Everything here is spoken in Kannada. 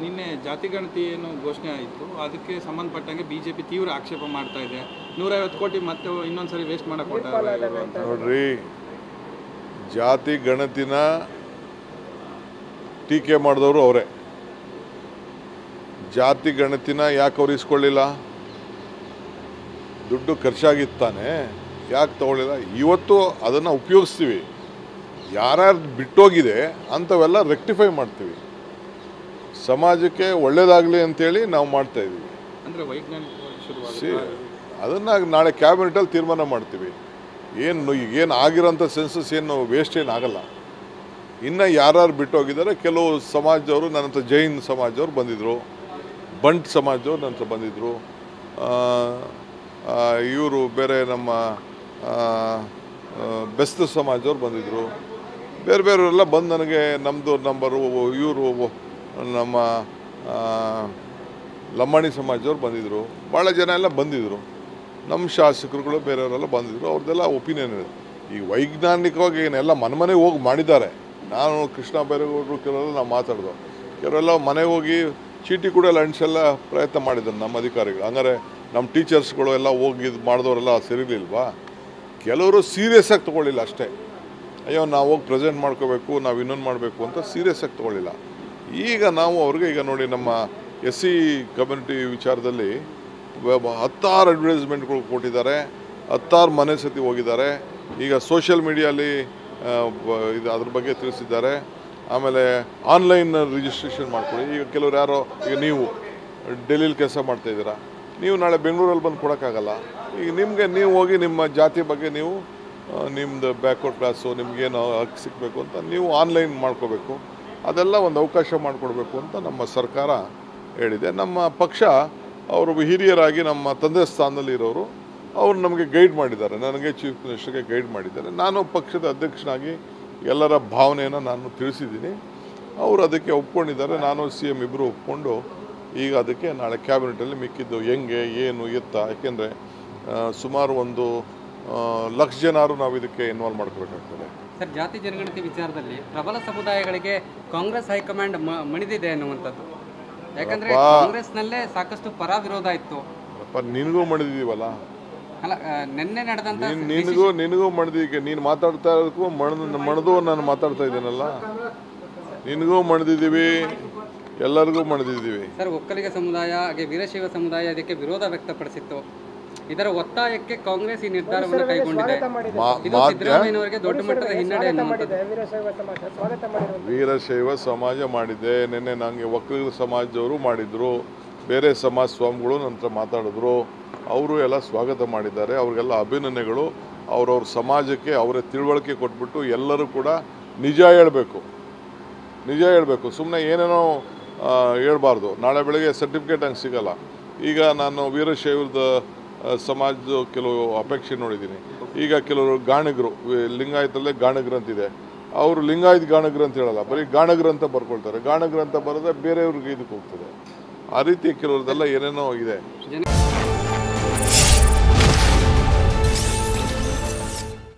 ನಿನ್ನೆ ಜಾತಿ ಗಣತಿ ಏನು ಘೋಷಣೆ ಆಯಿತು, ಅದಕ್ಕೆ ಸಂಬಂಧಪಟ್ಟಂಗೆ ಬಿಜೆಪಿ ತೀವ್ರ ಆಕ್ಷೇಪ ಮಾಡ್ತಾ ಇದೆ. 150 ಕೋಟಿ ಮತ್ತೆ ಇನ್ನೊಂದ್ಸರಿ ವೇಸ್ಟ್ ಮಾಡಕ್ಕೆ ಹೊರಟಾರೆ. ನೋಡ್ರಿ, ಜಾತಿ ಗಣತಿನ ಟೀಕೆ ಮಾಡಿದವರು ಅವರೇ. ಜಾತಿ ಗಣತಿನ ಯಾಕೆ ಅವ್ರು ಇಸ್ಕೊಳ್ಳಿಲ್ಲ? ದುಡ್ಡು ಖರ್ಚಾಗಿತ್ತಾನೆ, ಯಾಕೆ ತಗೊಳ್ಳಿಲ್ಲ? ಇವತ್ತು ಅದನ್ನು ಉಪಯೋಗಿಸ್ತೀವಿ. ಯಾರ್ಯಾರು ಬಿಟ್ಟೋಗಿದೆ ಅಂಥವೆಲ್ಲ ರೆಕ್ಟಿಫೈ ಮಾಡ್ತೀವಿ. ಸಮಾಜಕ್ಕೆ ಒಳ್ಳೇದಾಗಲಿ ಅಂತೇಳಿ ನಾವು ಮಾಡ್ತಾ ಇದ್ದೀವಿ. ಅಂದರೆ ವೈಜ್ಞಾನಿಕ ಅದನ್ನು ನಾಳೆ ಕ್ಯಾಬಿನೆಟಲ್ಲಿ ತೀರ್ಮಾನ ಮಾಡ್ತೀವಿ. ಈಗೇನು ಆಗಿರೋಂಥ ಸೆನ್ಸಸ್ ಏನು ವೇಸ್ಟ್ ಏನು ಆಗಲ್ಲ. ಇನ್ನು ಯಾರ್ಯಾರು ಬಿಟ್ಟೋಗಿದ್ದಾರೆ, ಕೆಲವು ಸಮಾಜದವರು ನನ್ನ ಹತ್ರ ಜೈನ್ ಸಮಾಜದವ್ರು ಬಂದಿದ್ದರು, ಬಂಟ್ ಸಮಾಜದವ್ರು ನನ್ನ ಹತ್ರ ಬಂದಿದ್ದರು, ಇವರು ಬೇರೆ ನಮ್ಮ ಬೆಸ್ತ ಸಮಾಜದವ್ರು ಬಂದಿದ್ದರು, ಬೇರೆ ಬೇರೆಯವರೆಲ್ಲ ಬಂದು ನನಗೆ ನಮ್ಮದು ನಂಬರು, ಇವರು ನಮ್ಮ ಲಂಬಾಣಿ ಸಮಾಜದವ್ರು ಬಂದಿದ್ದರು, ಭಾಳ ಜನ ಎಲ್ಲ ಬಂದಿದ್ದರು. ನಮ್ಮ ಶಾಸಕರುಗಳು ಬೇರೆಯವರೆಲ್ಲ ಬಂದಿದ್ದರು. ಅವ್ರದ್ದೆಲ್ಲ ಒಪಿನಿಯನ್ ಇದೆ. ಈ ವೈಜ್ಞಾನಿಕವಾಗಿ ಏನೆಲ್ಲ ಮನೆಗೆ ಹೋಗಿ ಮಾಡಿದ್ದಾರೆ. ನಾನು ಕೃಷ್ಣ ಬೈರೇಗೌಡರು ಕೆಲವೆಲ್ಲ ನಾವು ಮಾತಾಡಿದೋ, ಕೆಲವೆಲ್ಲ ಮನೆಗೆ ಹೋಗಿ ಚೀಟಿ ಕೂಡ ಎಲ್ಲ ಅಂಟಿಸೆಲ್ಲ ಪ್ರಯತ್ನ ಮಾಡಿದ್ದಾರೆ ನಮ್ಮ ಅಧಿಕಾರಿಗಳು. ಹಂಗಾರೆ ನಮ್ಮ ಟೀಚರ್ಸ್ಗಳು ಎಲ್ಲ ಹೋಗಿ ಇದು ಮಾಡಿದವರೆಲ್ಲ ಸರಿಲಿಲ್ವಾ? ಕೆಲವರು ಸೀರಿಯಸ್ ಆಗಿ ತೊಗೊಳ್ಳಿಲ್ಲ ಅಷ್ಟೇ. ಅಯ್ಯೋ ನಾವು ಹೋಗಿ ಪ್ರೆಸೆಂಟ್ ಮಾಡ್ಕೋಬೇಕು, ನಾವು ಇನ್ನೊಂದು ಮಾಡಬೇಕು ಅಂತ ಸೀರಿಯಸ್ ಆಗಿ ತೊಗೊಳ್ಳಿಲ್ಲ. ಈಗ ನಾವು ಅವ್ರಿಗೆ ಈಗ ನೋಡಿ, ನಮ್ಮ SC ಕಮ್ಯುನಿಟಿ ವಿಚಾರದಲ್ಲಿ 10 ಅಡ್ವರ್ಟೈಸ್ಮೆಂಟ್ಗಳು ಕೊಟ್ಟಿದ್ದಾರೆ, 10 ಮನೆ ಸತಿ ಹೋಗಿದ್ದಾರೆ. ಈಗ ಸೋಷಿಯಲ್ ಮೀಡಿಯಲ್ಲಿ ಇದು ಅದ್ರ ಬಗ್ಗೆ ತಿಳಿಸಿದ್ದಾರೆ. ಆಮೇಲೆ ಆನ್ಲೈನ್ ರಿಜಿಸ್ಟ್ರೇಷನ್ ಮಾಡ್ಕೊಳ್ಳಿ. ಈಗ ಕೆಲವರು ಯಾರೋ, ಈಗ ನೀವು ಡೆಲ್ಲಿಲಿ ಕೆಲಸ ಮಾಡ್ತಾಯಿದ್ದೀರಾ, ನೀವು ನಾಳೆ ಬೆಂಗಳೂರಲ್ಲಿ ಬಂದು ಕೊಡೋಕ್ಕಾಗಲ್ಲ. ಈಗ ನಿಮಗೆ ನೀವು ಹೋಗಿ ನಿಮ್ಮ ಜಾತಿ ಬಗ್ಗೆ ನೀವು ನಿಮ್ಮದು ಬ್ಯಾಕ್ವರ್ಡ್ ಕ್ಲಾಸು ನಿಮಗೇನು ಹಕ್ಕು ಸಿಗಬೇಕು ಅಂತ ನೀವು ಆನ್ಲೈನ್ ಮಾಡ್ಕೋಬೇಕು. ಅದೆಲ್ಲ ಒಂದು ಅವಕಾಶ ಮಾಡಿಕೊಡ್ಬೇಕು ಅಂತ ನಮ್ಮ ಸರ್ಕಾರ ಹೇಳಿದೆ. ನಮ್ಮ ಪಕ್ಷ ಅವರು ಹಿರಿಯರಾಗಿ ನಮ್ಮ ತಂದೆ ಸ್ಥಾನದಲ್ಲಿ ಇರೋರು, ಅವರು ನಮಗೆ ಗೈಡ್ ಮಾಡಿದ್ದಾರೆ. ನನಗೆ ಚೀಫ್ ಮಿನಿಸ್ಟರ್ಗೆ ಗೈಡ್ ಮಾಡಿದ್ದಾರೆ. ನಾನು ಪಕ್ಷದ ಅಧ್ಯಕ್ಷನಾಗಿ ಎಲ್ಲರ ಭಾವನೆಯನ್ನು ನಾನು ತಿಳಿಸಿದ್ದೀನಿ. ಅವರು ಅದಕ್ಕೆ ಒಪ್ಕೊಂಡಿದ್ದಾರೆ. ನಾನು CM ಇಬ್ಬರು ಒಪ್ಕೊಂಡು ಈಗ ಅದಕ್ಕೆ ನಾಳೆ ಕ್ಯಾಬಿನೆಟಲ್ಲಿ ಮಿಕ್ಕಿದ್ದು ಹೆಂಗೆ ಏನು ಎತ್ತ, ಯಾಕೆಂದರೆ ಸುಮಾರು 1 ಲಕ್ಷ ಜನರು ನಾವು ಇದಕ್ಕೆ ಇನ್ವಾಲ್ವ್ ಮಾಡ್ಕೋಬೇಕಾಗ್ತದೆ. ಸರ್, ಜಾತಿ ಜನಗಣತಿ ವಿಚಾರದಲ್ಲಿ ಪ್ರಬಲ ಸಮುದಾಯಗಳಿಗೆ ಕಾಂಗ್ರೆಸ್ ಹೈಕಮಾಂಡ್ ಮಣಿದಿದೆ ಅನ್ನುವಂಥದ್ದು. ಯಾಕಂದ್ರೆ ಕಾಂಗ್ರೆಸ್ನಲ್ಲೇ ಸಾಕಷ್ಟು ಪರ ವಿರೋಧ ಇತ್ತು. ನಿನಗೂ ಮಣಿದಿದ್ದೀವಲ್ಲ, ಅಲ್ಲ ನಿನ್ನೆ ನಡೆದಂತ ನಿನಗೂ ಮಣಿದೀಗ ನೀನು ಮಾತಾಡ್ತಾ ಇರೋದಕ್ಕೂ ಮಣದು ನಾನು ಮಾತಾಡ್ತಾ ಇದ್ದೇನಲ್ಲ. ನಿನಗೂ ಮಣಿದಿದ್ದೀವಿ, ಎಲ್ಲರಿಗೂ ಮಣಿದಿದ್ದೀವಿ. ಸರ್, ಒಕ್ಕಲಿಗ ಸಮುದಾಯ ಹಾಗೆ ವೀರಶೈವ ಸಮುದಾಯ ಇದಕ್ಕೆ ವಿರೋಧ ವ್ಯಕ್ತಪಡಿಸಿತ್ತು. ಇದರ ಒತ್ತಾಯಕ್ಕೆ ಕಾಂಗ್ರೆಸ್ ಈ ನಿರ್ಧಾರವನ್ನು ಕೈಗೊಂಡಿದೆ. ಇದು ಸಿದ್ದರಾಮಯ್ಯನವರಿಗೆ ದೊಡ್ಡ ಮಟ್ಟದ ಹಿನ್ನಡೆ. ವೀರಶೈವ ಸಮಾಜ ಮಾಡಿದೆ. ನಿನ್ನೆ ನನಗೆ ಒಕ್ಕಲಿಗ ಸಮಾಜದವರು ಮಾಡಿದ್ರು, ಬೇರೆ ಸಮಾಜ ಸ್ವಾಮಿಗಳು ನಂತರ ಮಾತಾಡಿದ್ರು. ಅವರು ಎಲ್ಲ ಸ್ವಾಗತ ಮಾಡಿದ್ದಾರೆ. ಅವ್ರಿಗೆಲ್ಲ ಅಭಿನಂದನೆಗಳು. ಅವ್ರವ್ರ ಸಮಾಜಕ್ಕೆ ಅವರೇ ತಿಳುವಳಿಕೆ ಕೊಟ್ಬಿಟ್ಟು ಎಲ್ಲರೂ ಕೂಡ ನಿಜ ಹೇಳಬೇಕು. ಸುಮ್ಮನೆ ಏನೇನೋ ಹೇಳ್ಬಾರ್ದು. ನಾಳೆ ಬೆಳಗ್ಗೆ ಸರ್ಟಿಫಿಕೇಟ್ ಹಂಗೆ ಸಿಗಲ್ಲ. ಈಗ ನಾನು ವೀರಶೈವದ ಸಮಾಜದ ಕೆಲವು ಅಪೇಕ್ಷೆ ನೋಡಿದ್ದೀನಿ. ಈಗ ಕೆಲವರು ಗಾಣಿಗರು, ಲಿಂಗಾಯತಲ್ಲೇ ಗಾಣಿಗರು ಅಂತಿದೆ, ಅವರು ಲಿಂಗಾಯತ್ ಗಾಣಿಗರು ಅಂತ ಹೇಳಲ್ಲ, ಬರೀ ಗಾಣಿಗರು ಅಂತ ಬರ್ಕೊಳ್ತಾರೆ. ಗಾಣಿಗರು ಅಂತ ಬರೋದ್ರೆ ಬೇರೆಯವ್ರಿಗೆ ಇದಕ್ಕೆ ಹೋಗ್ತದೆ. ಆ ರೀತಿ ಕೆಲವ್ರದ್ದೆಲ್ಲ ಏನೇನೋ ಇದೆ.